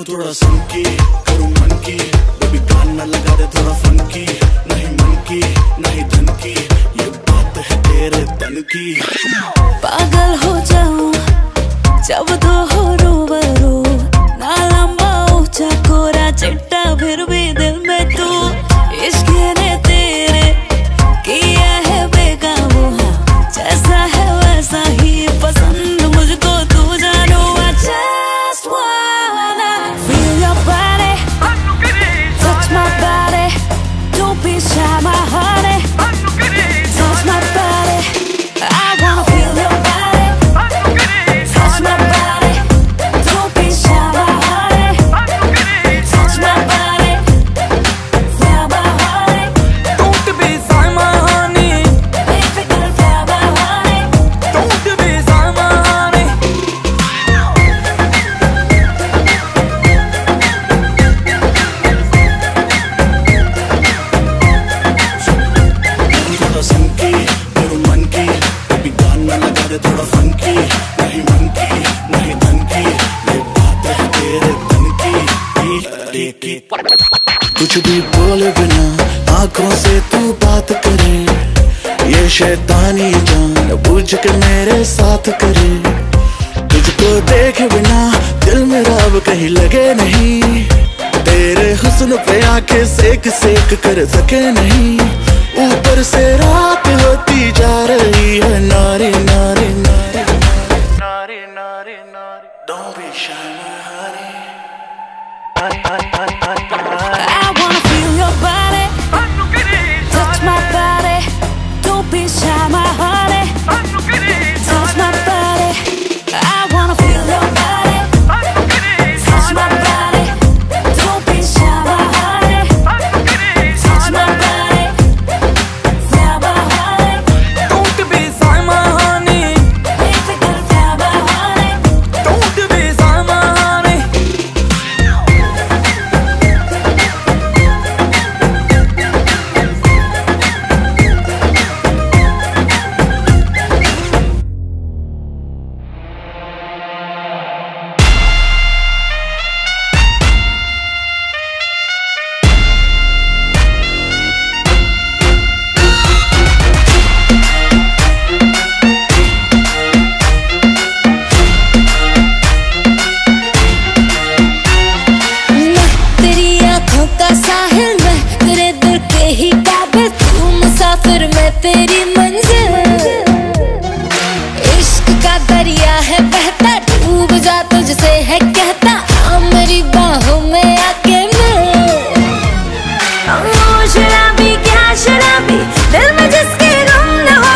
थोड़ा संकी करूँ मन की, बेबी गाना लगा दे थोड़ा फंकी, नहीं मन की नहीं धन की, ये बात है तेरे तन की। पागल हो जाऊं जब तो हो रूबरू, ना लंबा ऊंचा कोरा चिट्टा फिर भी दिल में तू, इश्क ने तेरे किया है बेकाबू, जैसा है वैसा ही पसंद मुझको तू जानू। I just wanna feel your body, touch my body, don't be shy my honey, touch my body, I wanna feel your body, touch my body, don't be shy my honey, touch my body, feel my honey, don't be shy my honey, baby girl feel my honey, don't be shy my honey। थोड़ा संकी करूँ मन की, baby गाना लगा दे थोड़ा funky, नहीं मन की नहीं धन की, ये बात है तेरे तन की। कुछ भी बोले बिना आंखों से तू बात करे, ये शैतानी जान बूझ के मेरे साथ करे, तुझको देखे बिना दिल मेरा अब कहीं लगे नहीं, तेरे हुस्न पे आके सेक सेक कर सके नहीं, ऊपर से रात होती जा रही है नारी नारी नारी नारी नारी नारी, don't be shy my honey। I wanna feel your body, touch my body, don't be shy my honey, touch my body, I wanna feel your body, touch my body, don't be shy my honey, touch my body, feel my honey, Don't be shy my honey, baby girl feel my honey, don't be shy my honey। तेरी आँखों का साहिल मैं, तेरे दिल के ही काबिल, तू मुसाफिर मैं तेरी मंजिल, इश्क का दरिया है बहता, डूब जा तुझसे है कहता, आ मेरी बाहों में आके मिल, ओ शराबी क्या शराबी, दिल में जिसके गम न हो,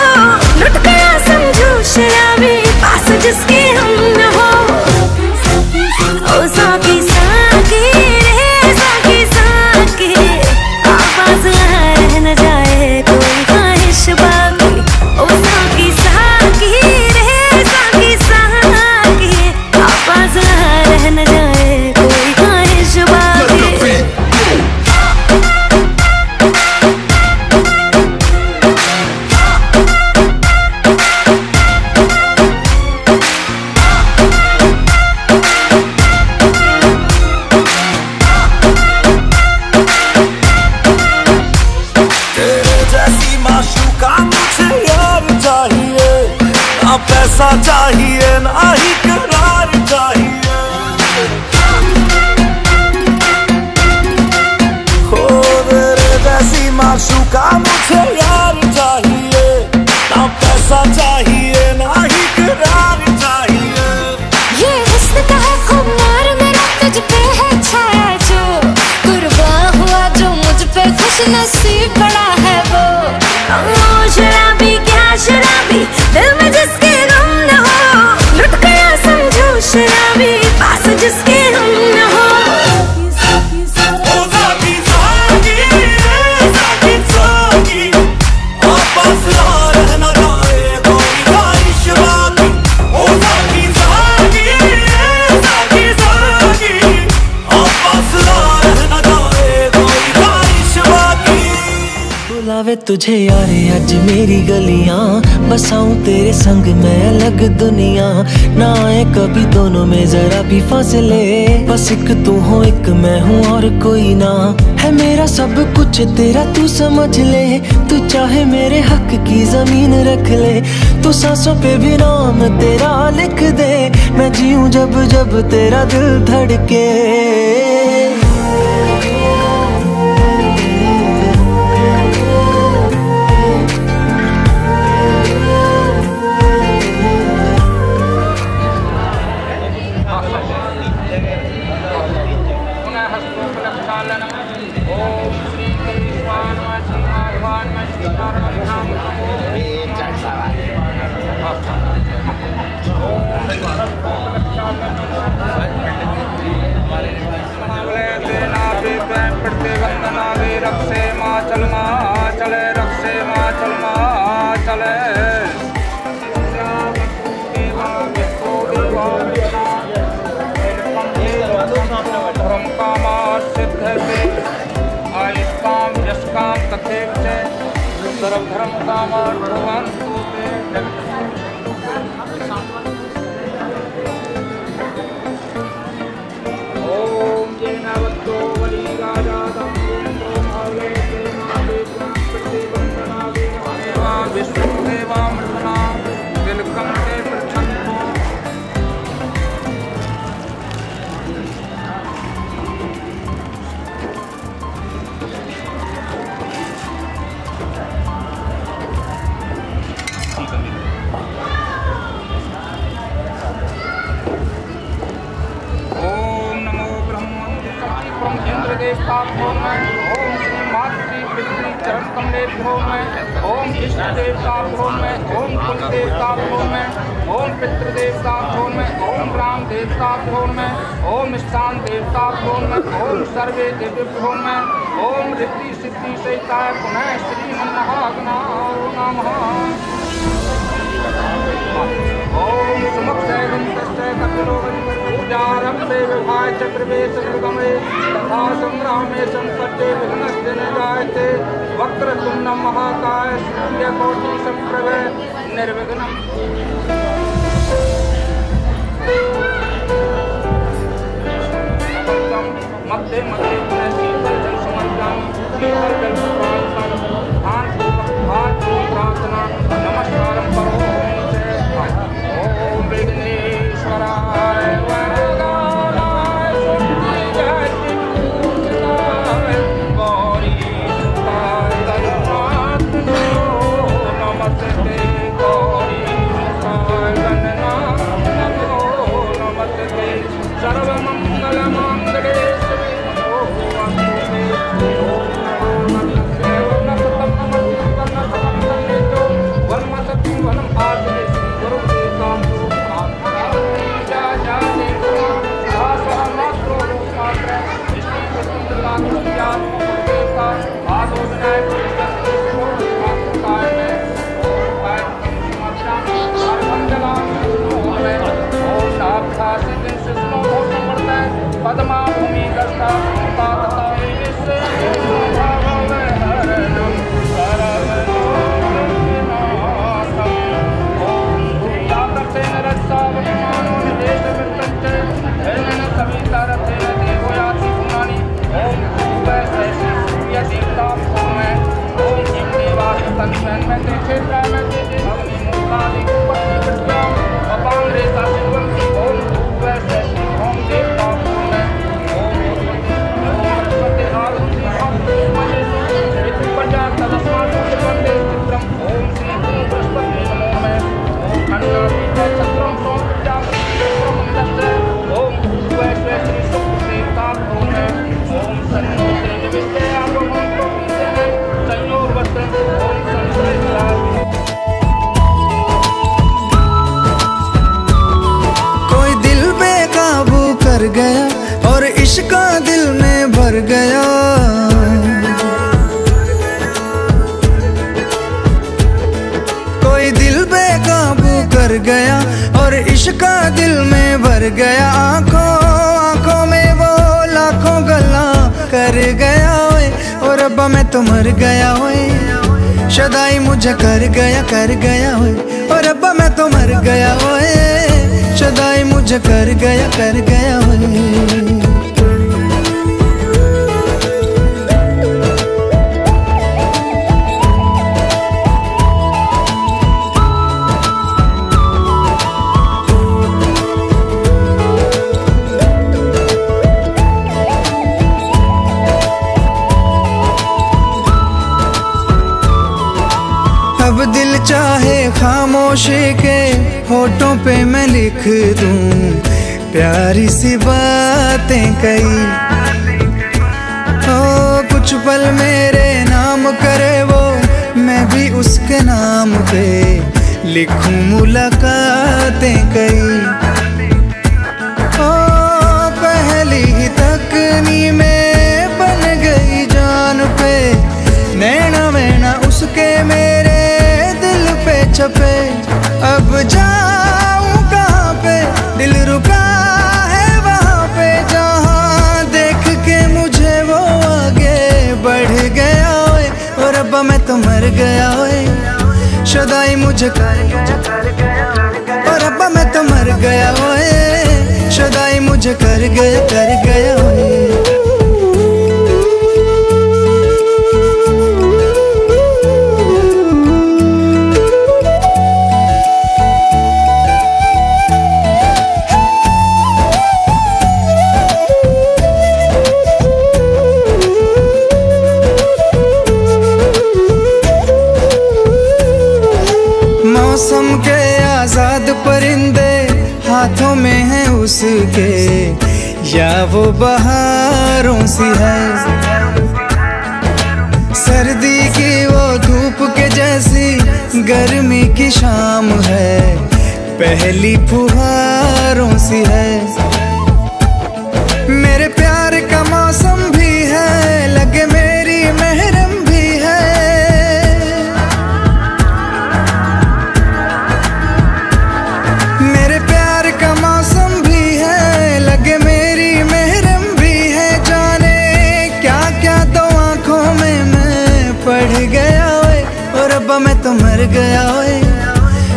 लुट गया समझो शराबी, पास जिसके हम न हो, ओ साकी साकी रे साकी साकी, आवाज़ रह न जाए कोई ख्वाहिश बाकी, ओ साकी साकी रे साकी साकी, आवाज़ रह न जाए कोई ख्वाहिश बाकी। तेरे जैसी माशूका मुझे यार चाहिए, ना पैसा चाहिए ना ही करार चाहिए, हो तेरे जैसी माशूका मुझे यार चाहिए, ना पैसा चाहिए ना ही करार चाहिए। ये हुस्न का है खुमार मेरा, तुझ पे है छाया जो, कुर्बान हुआ जो मुझ पे खुश नसीब बड़ा है वो, ओ शराबी क्या शराबी, दिल में जिसके गम न हो, लुट गया समझो शराबी, पास जिसके हम न हो। ओ साकी साकी रे साकी साकी, आपस रह न जाए कोई ख्वाहिश बाकी, ओ साकी साकी रे साकी साकी, आपस रह न जाए कोई ख्वाहिश बाकी। वे तुझे यारे अज मेरी गलियां, बसाऊं तेरे संग मैं अलग दुनिया। ना आए कभी दोनों में जरा भी फासले, बस एक तू हो एक मैं हूँ और कोई ना। है मेरा सब कुछ तेरा तू समझ ले, तू चाहे मेरे हक की जमीन रख ले। तू सांसों पे भी नाम तेरा लिख दे, मैं जीऊं जब जब तेरा दिल धड़के। रक्षे माँ चल माँ चले, रक्षे माँ चल माँ चले। धर्म काम सिद्ध से आयुष्काम यशकाम तथेव से सर्वधर्म काम ओम जैनवतो बलि राजा विष्णुदेवामृतना तिलकम ते प्रच्छन्नो। ओम नमो ब्रह्म देवताभ्यो में, ओम श्री मातृ पितृ चरण कमलेभ्यो में, ओम इष्ट देवताभ्यो में, ओम कुल देवताभ्यो में, ओम पितृ देवताभ्यो में, ओम ग्राम देवताभ्यो में, ओम स्थान देवताभ्यो में, ओम सर्वे देव्यभ्यो में, ओम रिद्धि सिद्धि सहिताय पुनः श्री महागणाय नमः। ओम सुमुखैवन्तश्च कपिलो पूजारम्भे विवाहे चक्रवेश निर्गमे तथा संग्रामे संपत्ते विघ्नस्य न जायते। वक्रतुण्डं महाकाय सूर्यकोटि समप्रभ निर्विघ्नं। मध्य मध्य पुनः शीतल जल समर्पयामि, शीतल जल प्रार्थना नमस्कारं करोमि। ओम विघ्नेश्वराय वरदाय सुरजय गौरी सुताय गणनाथ नमस्ते गौरी सुताय गणनाथ नमस्ते। सर्वमंगल मांगल्ये पद्मा भूमि दस्ता गया और इश्क दिल में भर गया। कोई दिल बेकाबू कर गया और इश्क दिल में भर गया। आंखों आंखों में वो लाखों गल्ला कर गया ओए, और रब्बा मैं तो मर गया ओए। शदाई मुझे कर गया ओए, और अब्बा मैं तो मर गया ओए। शदाई मुझे कर गया ओए। अब दिल चाहे खामोशी के होठों पे मैं लिख दूं प्यारी सी बातें कई। ओ कुछ पल मेरे नाम करे वो, मैं भी उसके नाम पे लिखूं मुलाकातें कई। ओ पहली ही तकनी में बन गई जान पे, नैना मैना उसके मेरे पे छपे। अब जाऊं कहाँ पे, दिल रुका है वहाँ पे, जहाँ देख के मुझे वो आगे बढ़ गया ओए, और अब्बा मैं तो मर गया ओए। शदाई मुझे कर गया, और अब्बा मैं तो मर गया ओए। शदाई मुझे कर गया ओए। मौसम के आजाद परिंदे हाथों में हैं उसके, या वो बहारों सी है। सर्दी की वो धूप के जैसी गर्मी की शाम है, पहली फुहारों सी है। मेरे प्यार का मौसम भी है, लगे मेरी महरम भी है। मेरे प्यार का मौसम भी है, लगे मेरी महरम भी है। जाने क्या क्या तो आंखों में मैं पढ़ गया ओए, और अब्बा मैं तो मर गया ओए।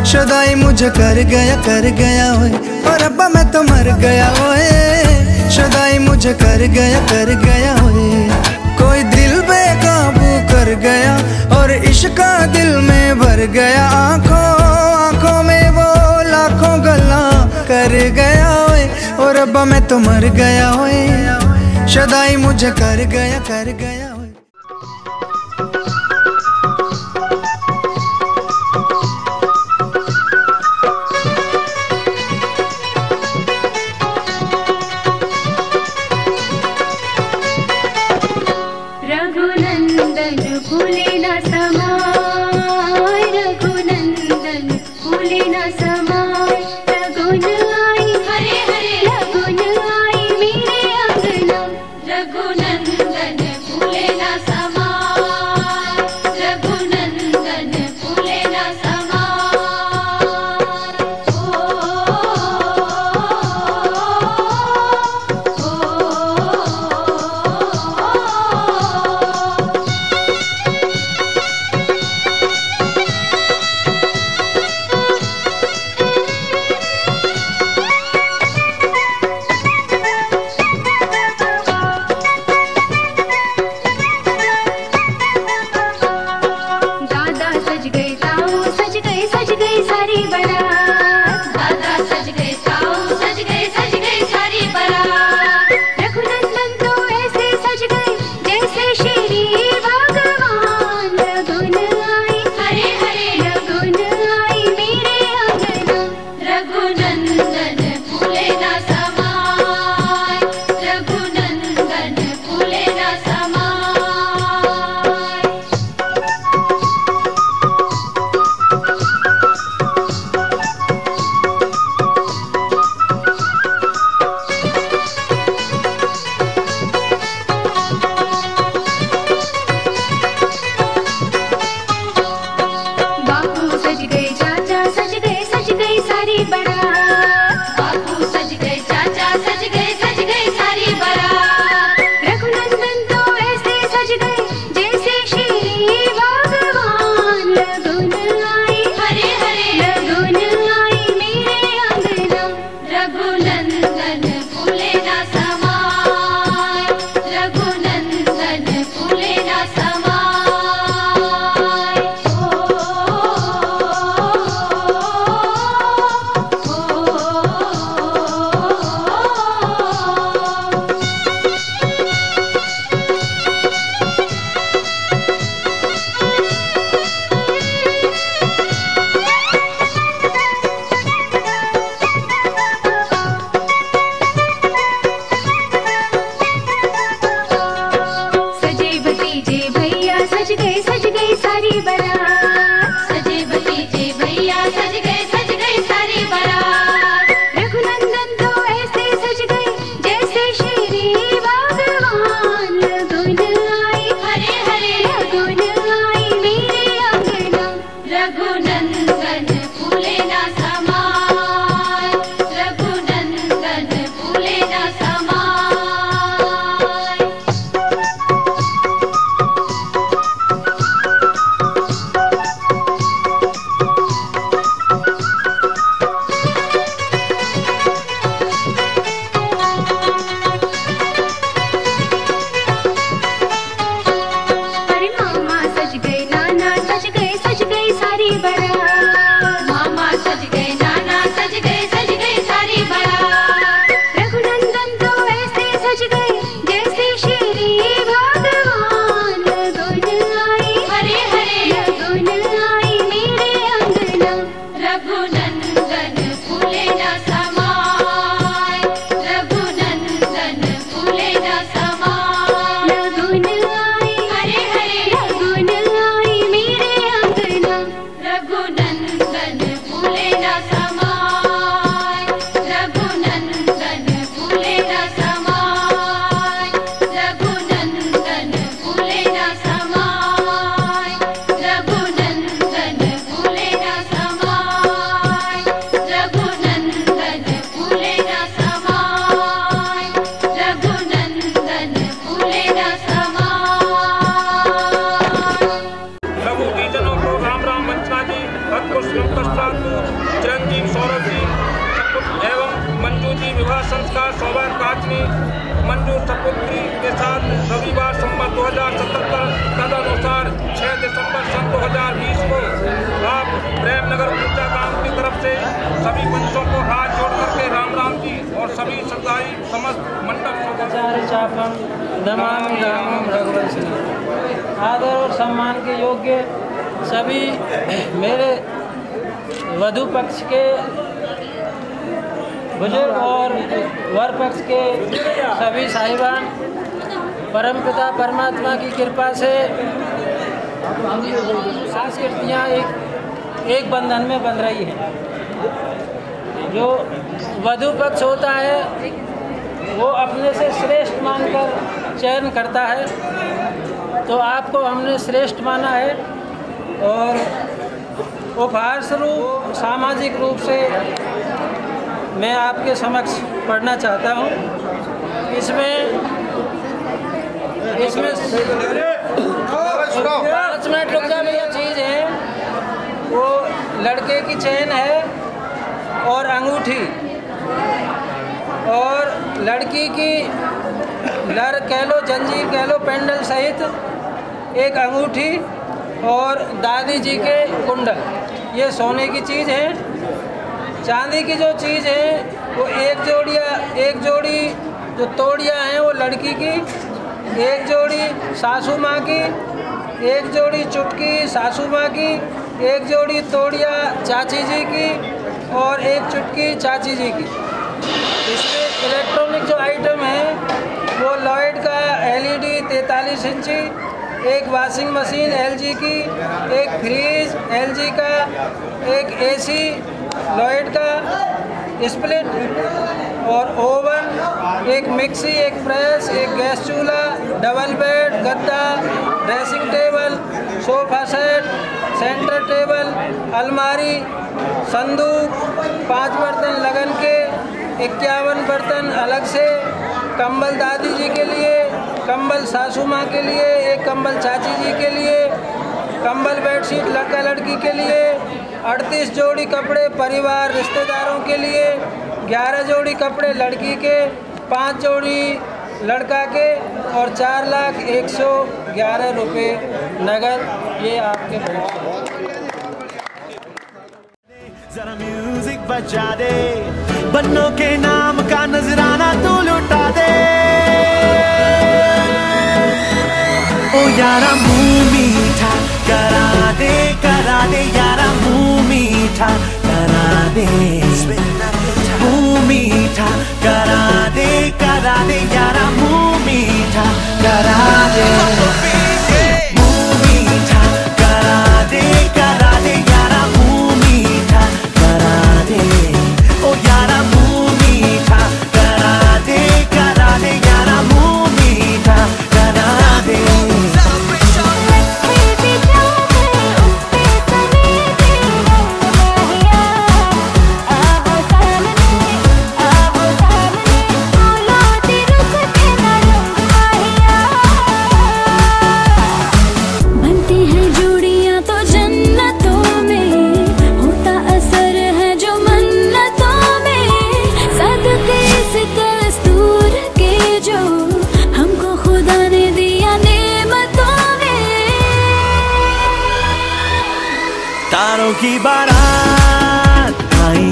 शदाई मुझे कर गया ओए, और अब्बा मैं तो मर गया ओए। शदाई मुझे कर गया ओए। कोई दिल बेकाबू कर गया, और इश्क दिल में भर गया। आंखों में वो लाखों गल्ला कर गया ओए, और अब्बा मैं तो मर गया ओए। शदाई मुझे कर गया ओए। रघुनंदन भूले न समाय, रघुनंदन भूले न समाय। रघुन आई हरे हरे, रघुन आई मेरे अंगना। रघुनंदन भूले नमस्कार सौभाग्य काचनी मंजू सपुत्री के साथ रविवार संवत 2077 तदनुसार 6 दिसंबर सन 2020 को आप प्रेमनगर ऊंचा गांव की तरफ से सभी बच्चों को हाथ जोड़ करके राम राम जी और सभी श्रद्धाई समस्त मंडप नमामि रामं रघुवंशं। आदर और सम्मान के योग्य सभी मेरे वधू पक्ष के बुजुर्ग और वर पक्ष के सभी साहिबान, परमपिता परमात्मा की कृपा से संस्कृतियाँ एक बंधन में बंध रही हैं। जो वधू पक्ष होता है वो अपने से श्रेष्ठ मानकर चयन करता है, तो आपको हमने श्रेष्ठ माना है और उपहार स्वरूप सामाजिक रूप से मैं आपके समक्ष पढ़ना चाहता हूँ। इसमें 5 मिनट रुक जा भैया। चीज़ है वो लड़के की चेन है और अंगूठी, और लड़की की लर कह लो, जंजीर कह लो, पेंडल सहित एक अंगूठी और दादी जी के कुंडल, ये सोने की चीज़ है। चांदी की जो चीज़ है वो एक जोड़ी जो तोड़ियाँ हैं वो लड़की की, एक जोड़ी सासू माँ की, एक जोड़ी चुटकी सासू माँ की, एक जोड़ी तोड़िया चाची जी की और एक चुटकी चाची जी की। इसमें इलेक्ट्रॉनिक जो आइटम है वो लॉयड का LED 43 इंची, एक वॉशिंग मशीन LG की, एक फ्रीज LG का, एक AC लॉयड का, स्प्लिट और ओवन, एक मिक्सी, एक प्रेस, एक गैस चूल्हा, डबल बेड, गद्दा, dressing table, sofa set, centre table, अलमारी, संदूक, 5 बर्तन लगन के, 51 बर्तन अलग से, कंबल दादी जी के लिए, कंबल सासू माँ के लिए, एक कंबल चाची जी के लिए, कंबल बेडशीट लड़का लड़की के लिए, 38 जोड़ी कपड़े परिवार रिश्तेदारों के लिए, 11 जोड़ी कपड़े लड़की के, 5 जोड़ी लड़का के और 4,111 रुपये नगद। ये आपके जरा म्यूजिक बजा दे, बन्नों के नाम का नजराना तू लुटा दे। ओ यारा मुंह मीठा करा दे यारा, मुंह मीठा करा दे, मुंह मीठा करा दे यारा, मुंह मीठा करा दे, मुंह मीठा करा दे यारा, मुंह मीठा करा दे। ओ यारा मुंह मीठा करा दे यारा, मुंह मीठा करा दे। तारों की बारात आई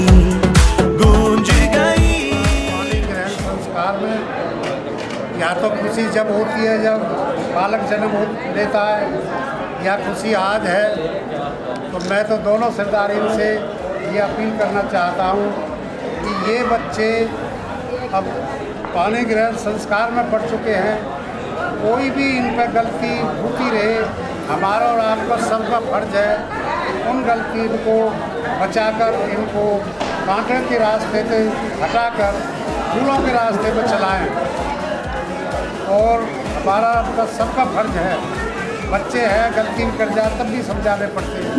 गूंज गई। ग्रहण संस्कार में या तो खुशी जब होती है जब बालक जन्म लेता है, या खुशी आज है, तो मैं तो दोनों सरदारियों से ये अपील करना चाहता हूँ कि ये बच्चे अब पाणी ग्रहण संस्कार में पढ़ चुके हैं, कोई भी इन पर गलती होती रहे, हमारा और आपका सबका फर्ज है उन गलती को बचाकर इनको कांटे के रास्ते से हटाकर फूलों के रास्ते पर चलाएं। और हमारा आपका सबका फर्ज है, बच्चे हैं गलती कर जाए तब भी समझाने पड़ते हैं।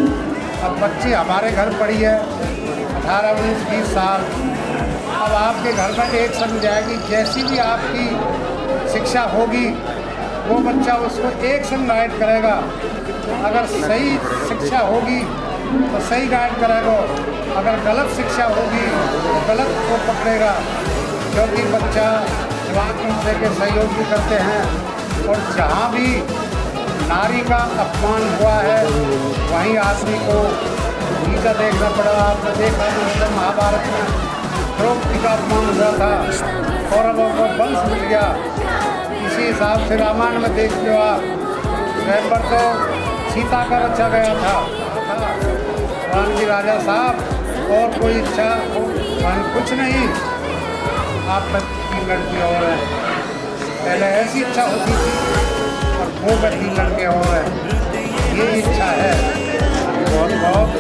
अब बच्ची हमारे घर पड़ी है 18, 19, 20 साल, अब आपके घर में एक समझाएगी, जैसी भी आपकी शिक्षा होगी वो बच्चा उसको एक संग गाइड करेगा। अगर सही शिक्षा होगी तो सही गाइड करेगा, अगर गलत शिक्षा होगी तो गलत को पकड़ेगा। ज्योति बच्चा जवान तुमसे के सहयोग भी करते हैं। और जहाँ भी नारी का अपमान हुआ है वहीं आदमी को नीचा देखना पड़ा। आपने देखा मतलब महाभारत में द्रौपदी का अपमान हुआ था, कौरवों को वंश मिल गया। इसी हिसाब से रामायण में देख लो आप, स्वयंवर तो सीता का रचा गया था। राम जी राजा साहब और कोई इच्छा कुछ नहीं, आप तीन लड़की और हैं। पहले ऐसी इच्छा होती थी और वो का 3 लड़के और हैं। ये इच्छा है बहुत बहुत।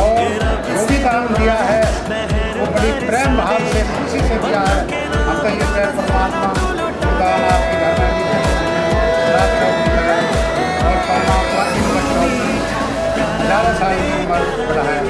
और जो भी काम दिया है वो बड़ी प्रेम भाव से खुशी से दिया है। हम तो ये प्रेम परमात्मा आपके घर में भी और परमात्मा इन बच्चों की ज़्यादा साल की उम्र बढ़ाए।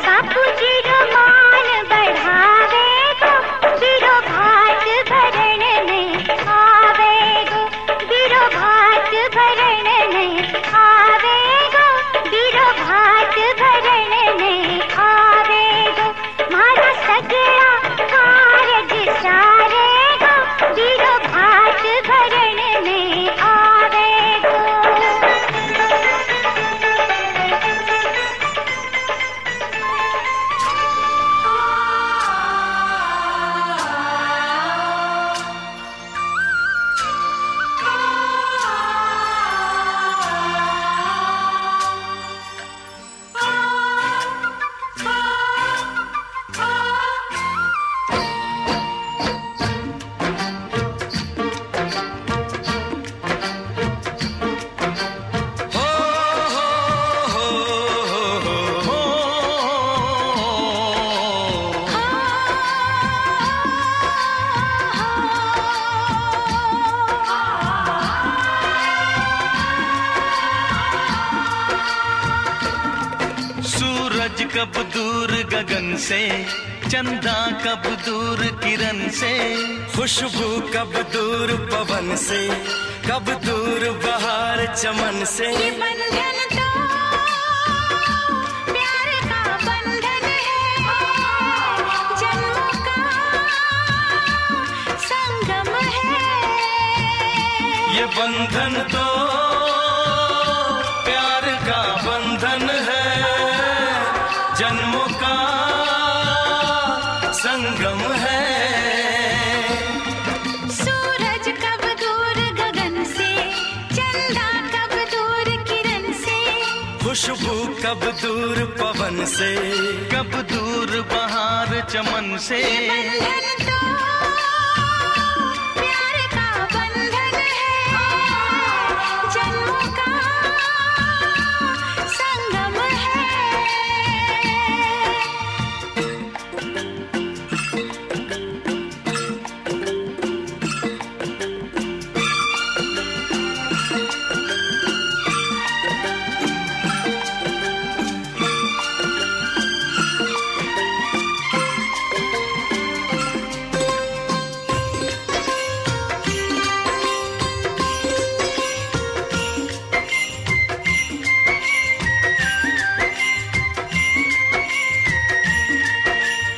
बापू जी रोमान बढ़ावे गो, बीरो भाट कब दूर गगन से, चंदा कब दूर किरण से, खुशबू कब दूर पवन से, कब दूर बहार चमन से। ये बंधन तो प्यार का बंधन है, जन्मों का संगम है। ये बंधन तो प्यार का बंधन है, जन्मों का संगम है। सूरज कब दूर गगन से, चंदा कब दूर किरण से, खुशबू कब दूर पवन से, कब दूर बहार चमन से। ये बंधन तो प्यार का बंधन है, जन्मों का संगम है।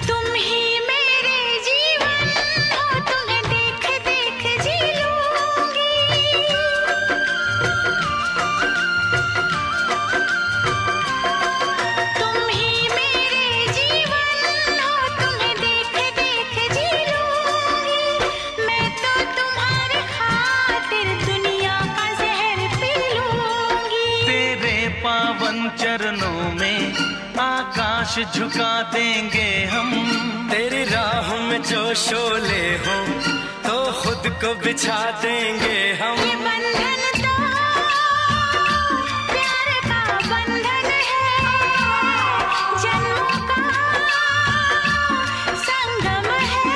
तुम ही मेरे जीवन हो, तुम्हें देख देख जी लूंगी। तुम ही मेरे जीवन हो, तुम्हें देख देख जी लूंगी। मैं तो तुम्हारे खातिर दुनिया का जहर पी लूंगी। तेरे पावन चरणों में आकाश झुका देंगे हम। तेरी राह में जो शोले हो तो खुद को बिछा देंगे हम। ये बंधन तो प्यार का बंधन है, जन्मों का संगम है।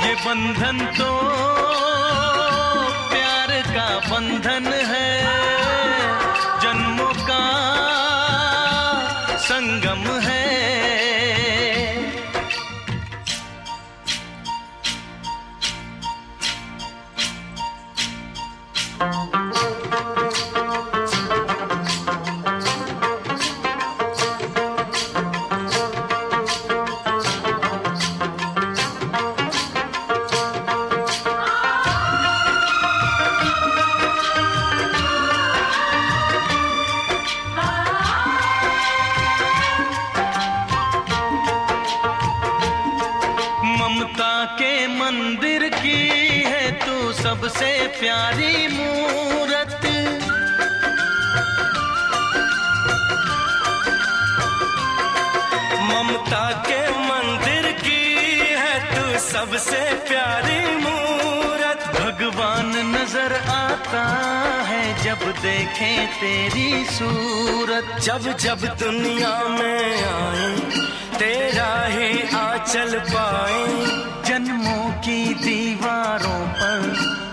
ये बंधन तो प्यार का बंधन है, जन्मों का संगम है। ममता के मंदिर की है तू सबसे प्यारी मूरत। ममता के मंदिर की है तू सबसे प्यारी मूरत। भगवान नजर आता है जब देखे तेरी सूरत। जब जब दुनिया में आए तेरा ही आंचल पाए। जन्मों की दीवारों पर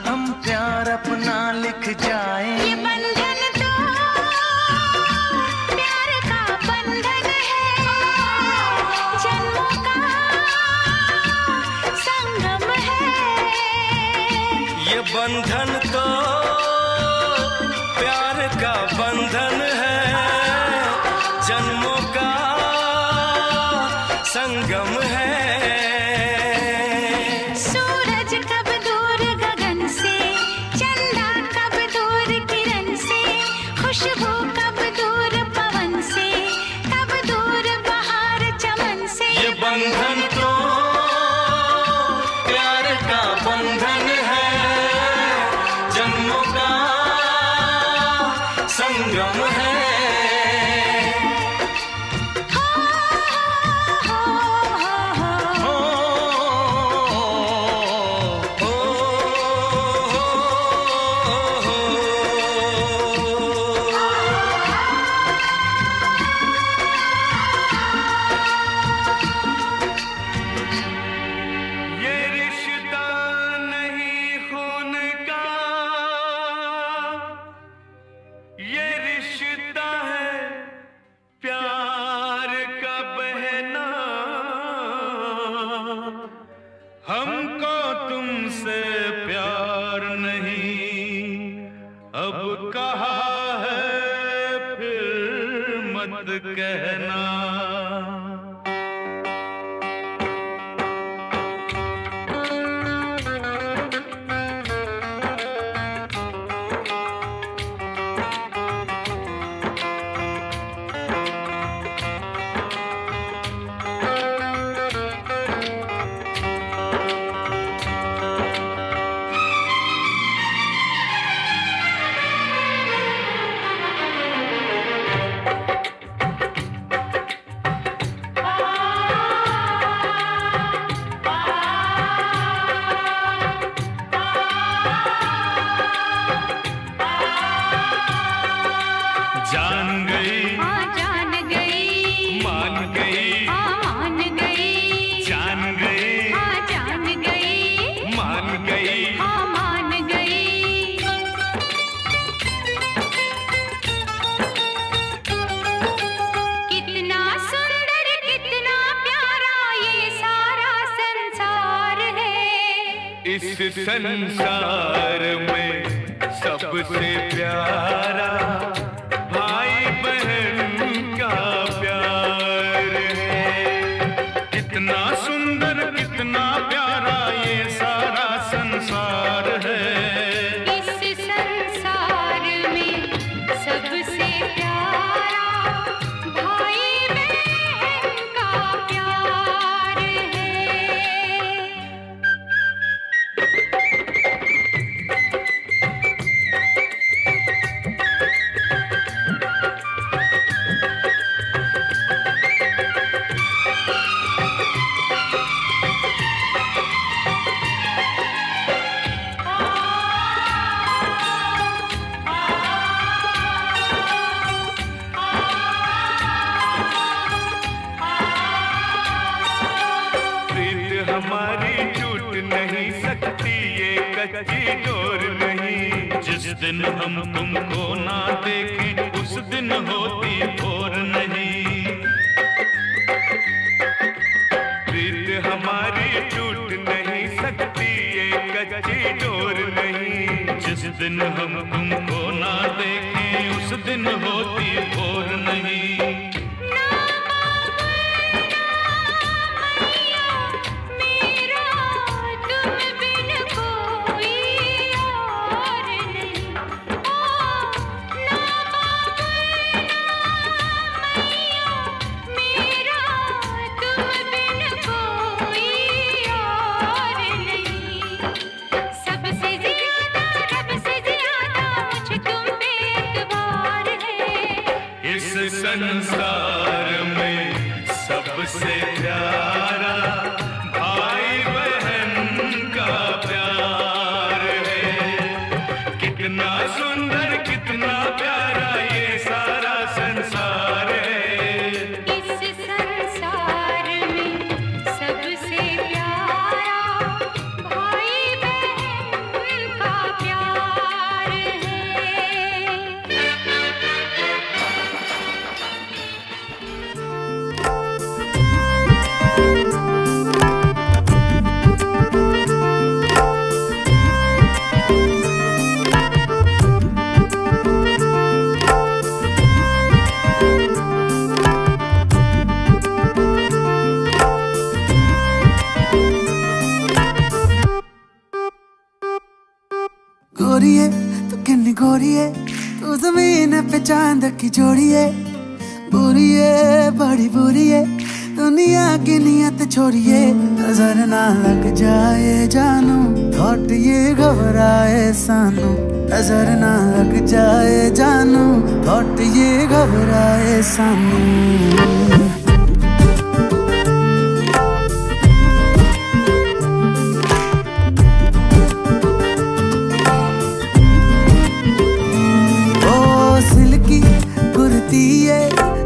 हम प्यार अपना लिख जाए। ये बंधन तो प्यार का बंधन है, जन्मों का संगम है। ये बंधन तो प्यार का बंधन है, जन्मों का संगम है। सूरज कब दूर गगन से, चंदा कब दूर किरण से, खुशबू कब दूर पवन से, कब दूर बहार चमन से। ये बंधन तो प्यार का बंधन है, जन्मों का संगम है। ये रिश्ता हमको तुमसे प्यार नहीं, अब कहा है फिर मत कहना। इस संसार में सबसे प्यारा भाई बहन का प्यार है। कितना सुंदर कितना प्यारा ये सारा संसार है। इस संसार में सबसे प्यारा भाई बहन का प्यार है। हमारी टूट नहीं सकती ये कच्ची डोर नहीं। जिस दिन हम तुमको ना देखें उस दिन होती भोर नहीं। प्रीत हमारी टूट नहीं सकती ये कच्ची डोर नहीं। जिस दिन हम तुमको ना देखें उस दिन होती भोर नहीं। संसार में सबसे प्यारा भाई बहन का प्यार है। कितना सुंदर कितना प्यारा ये सारा संसार है। इस संसार में सबसे प्यारा भाई बहन का प्यार है। गोरी है तू किन्नी गोरी है, तू जमीन पे चांद की जोड़ी है। बुरी है बड़ी बुरी है, दुनिया की नियत छोड़िए। नजर ना लग जाए जानू, थॉट ये घबराए सानू। नजर ना लग जाए जानू, थॉट ये घबराए सानू।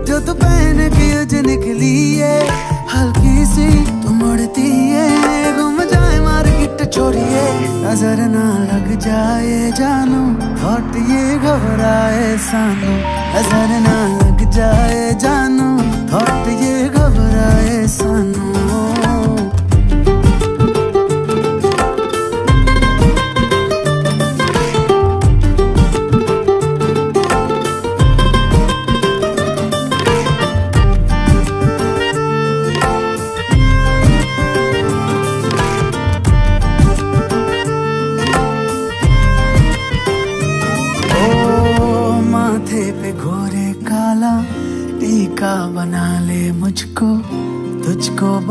जो तू पहन के उज निकली है, हल्की सी तू मुड़ती है। घूम जाए मार्केट छोड़िए, नजर ना लग जाए जानू, थॉट ये घबराए सानू। नजर ना लग जाए जानू, थॉट ये घबराए सानू।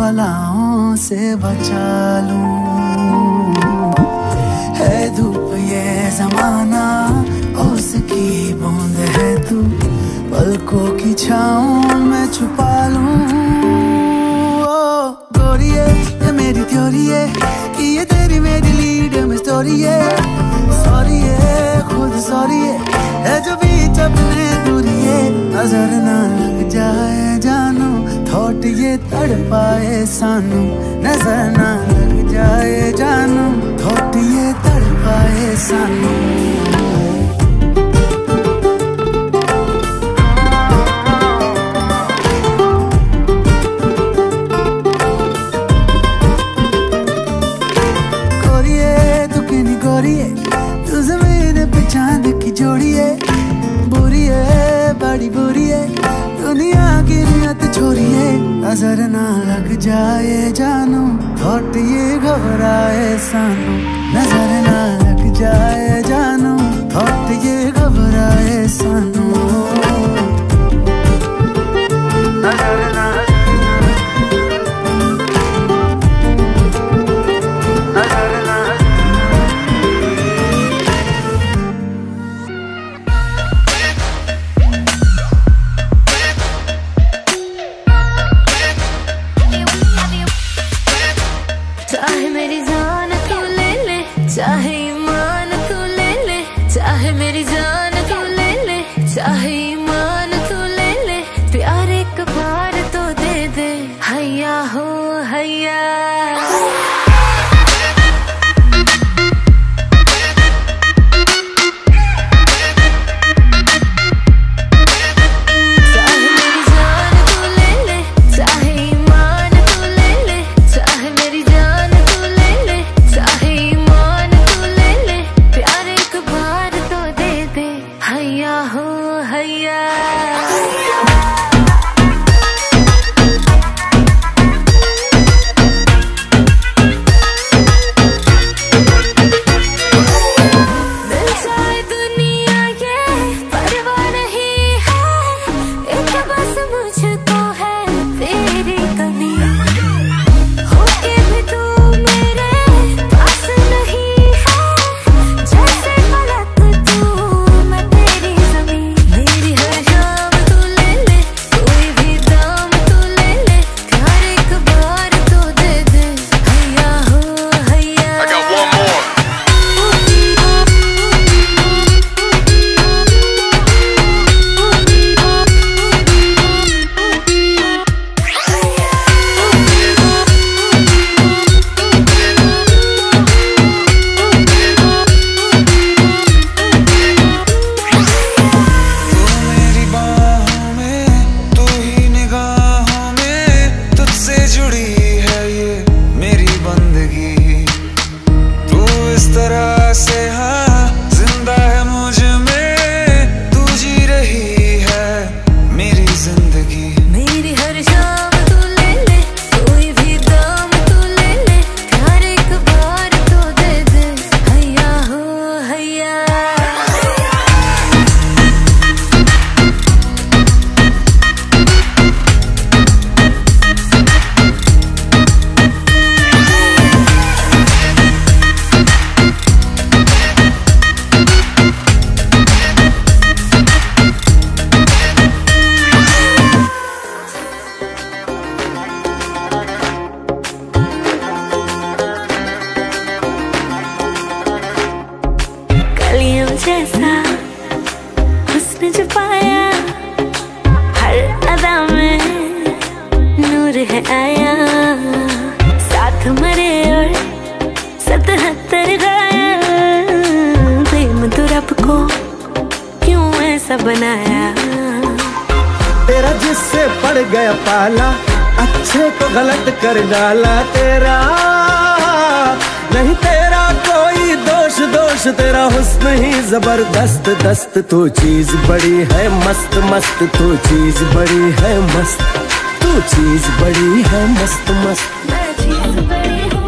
बलाओं से बचा लूं। है धूप ये जमाना, उसकी बूंद है तू, पलकों की छाँव में छुपा लूं। ओ गोरिये ये मेरी थ्योरी है कि ये तेरी मेरी लीड में स्टोरी है। सॉरी है खुद सॉरी है जो बीच अपने दूरी है। नजर ना लग जाए जानू, थॉट ये तड़ पाए सानू। नजर ना लग जाए जानू, थॉट ये तड़ पाए सानू। तू ज़मीन पे चांद की जोड़ी है, बुरी है बड़ी बुरी है दुनिया की नियत छोरी है। नजर ना लग जाए जानू, थॉट ये घबराए सानू। नजर ना लग जाए जानू, थॉट ये घबराए सानू। नजर ना चाहे ईमान तू ले ले, चाहे मेरी जान तू ले ले, चाहे ईमान तू ले ले, प्यार एक बार तो दे दे। हैया हो हैया जैसा हुस्न जो पाया, हर अदा में नूर है आया। साथ मरे और 77 गाया, प्रेम तो रब को क्यों ऐसा बनाया। तेरा जिससे पड़ गया पाला, अच्छे को गलत कर डाला। तेरा नहीं तेरा कोई दोष, दोष तेरा हुस्न ही जबरदस्त दस्त। तू चीज बड़ी है मस्त मस्त, तू चीज बड़ी है मस्त, तू चीज बड़ी है मस्त मस्त। मैं चीज बड़ी हूँ।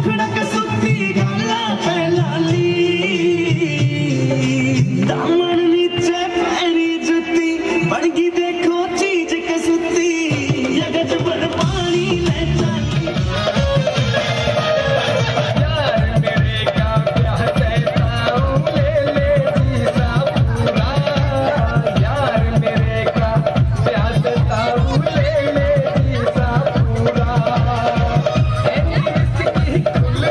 मुखड़ा कसुती गाला पहलाली दामन नीचे पैरी जुती बड़गी देखो चीज कसुती यगज पर पानी ले चली यार मेरे का प्यार कहता हूँ ले ले जीसा पूरा यार मेरे का प्यार कहता हूँ ले ले जीसा पूरा इसकी कुल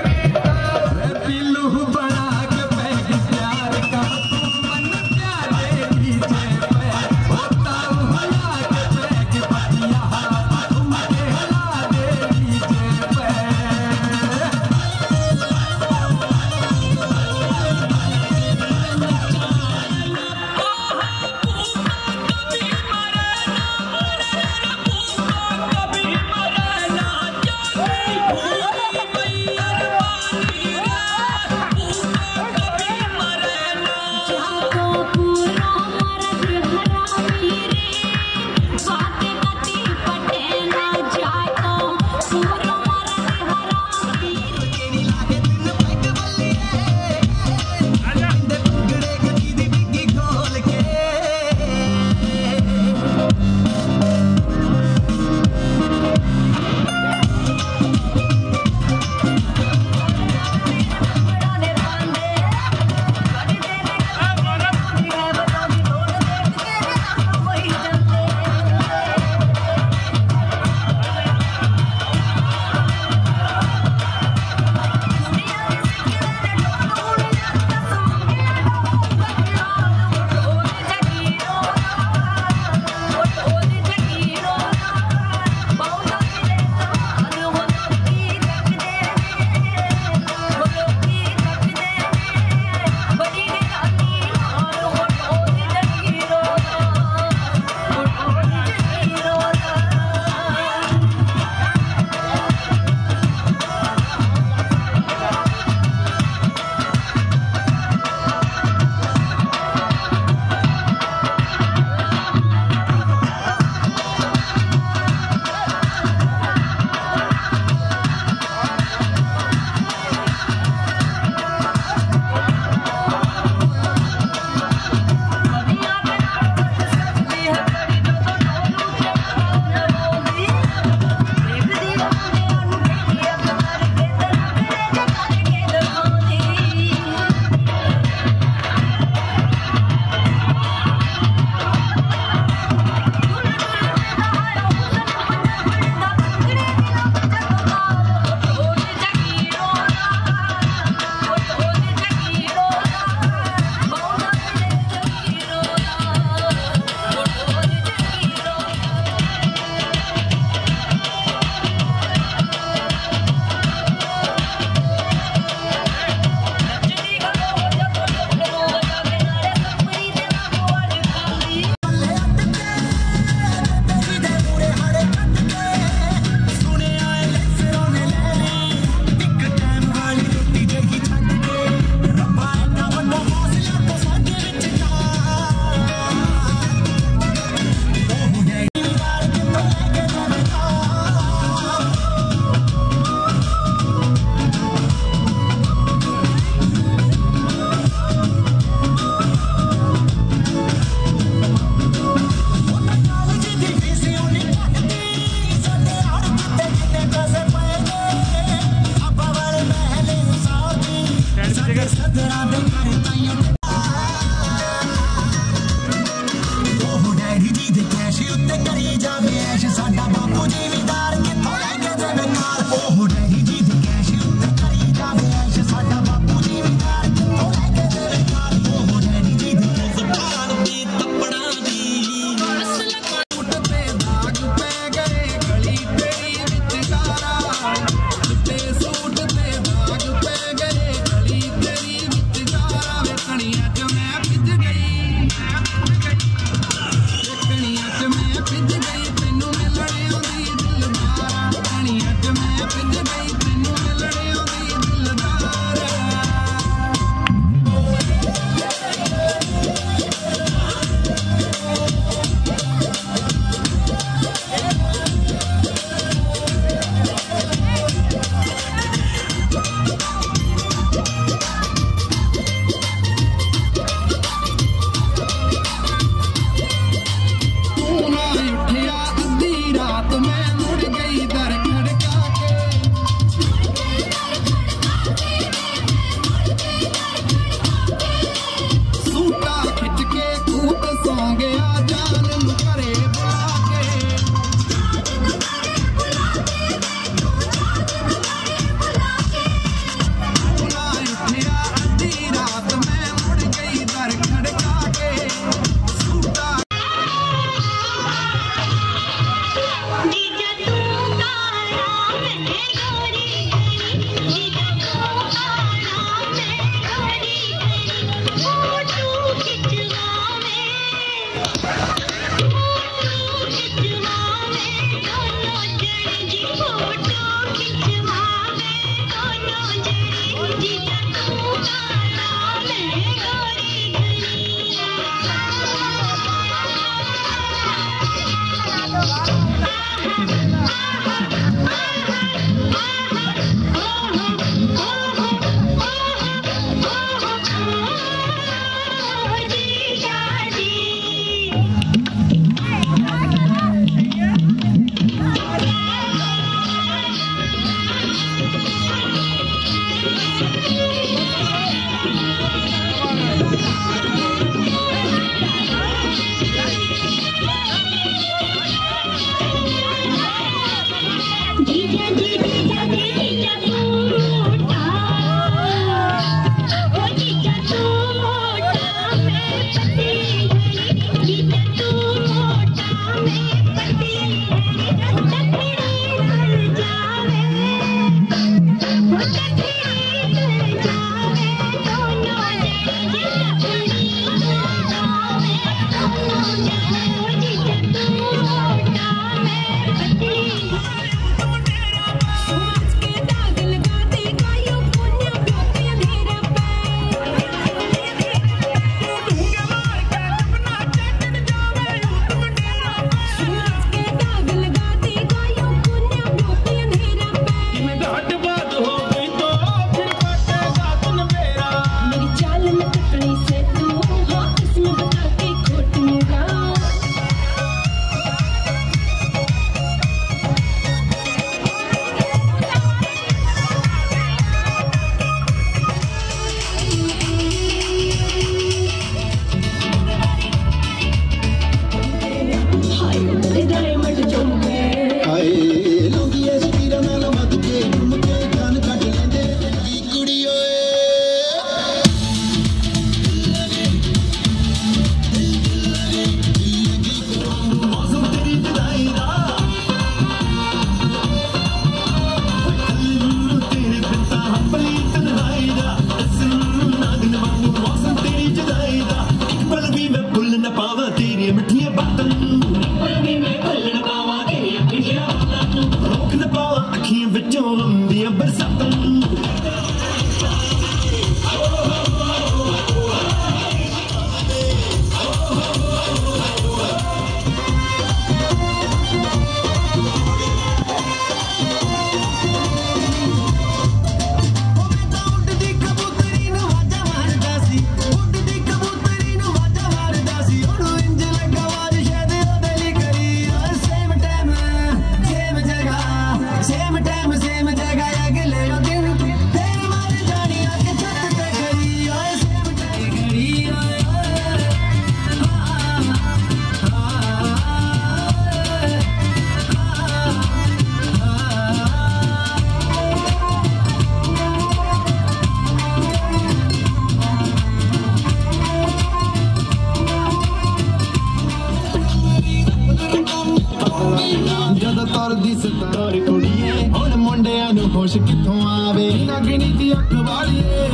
होश किथों आवे नागिनी दी अख वालिए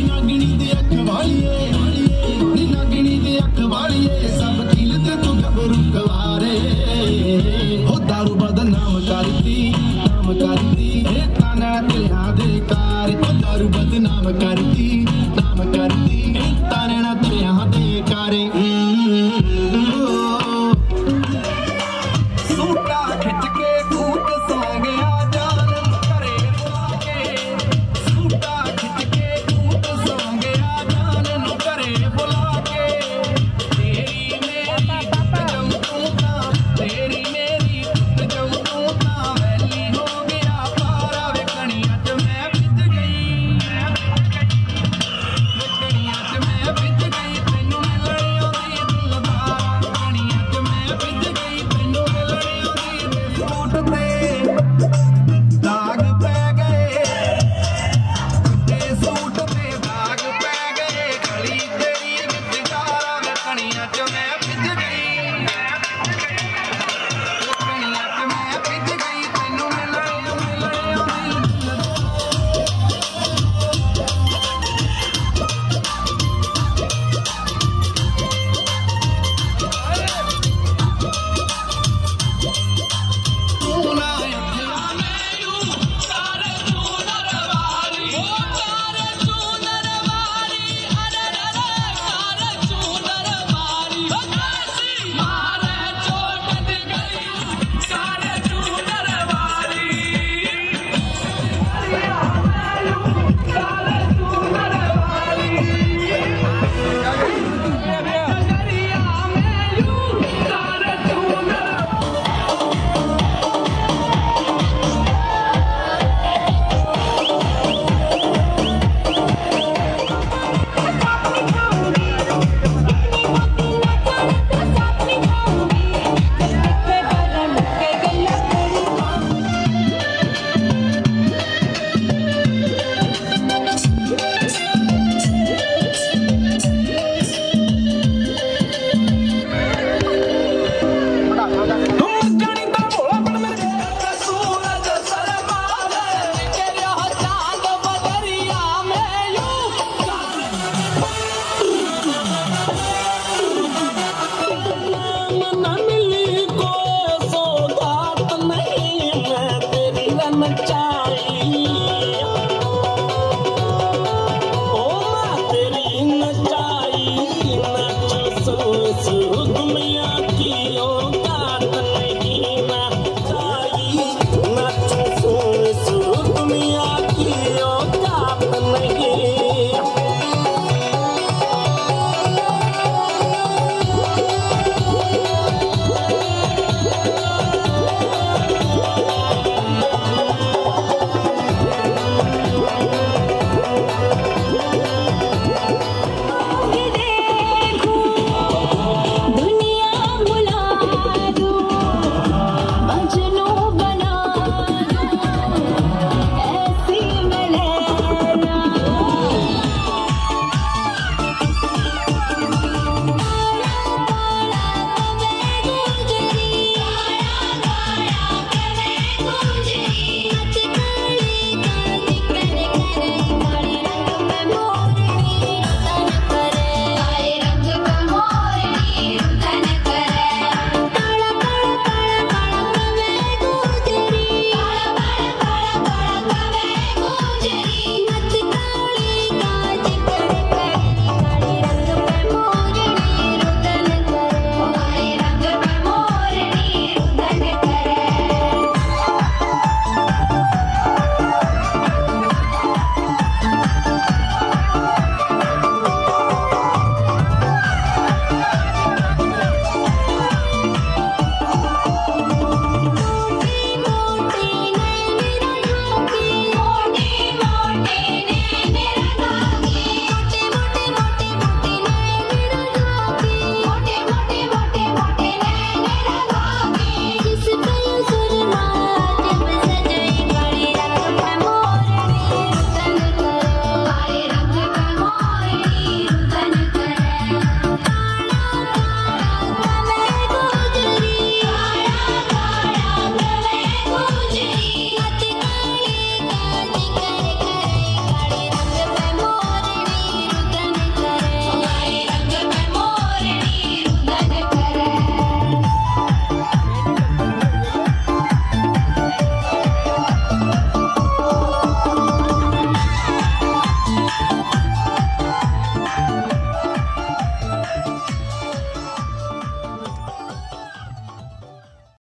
नागिनी दी अख वालिए नागिनी दी अख वालिए सब दिल ते तू गबरू कवारे हो दारू बदनाम करती नाम कर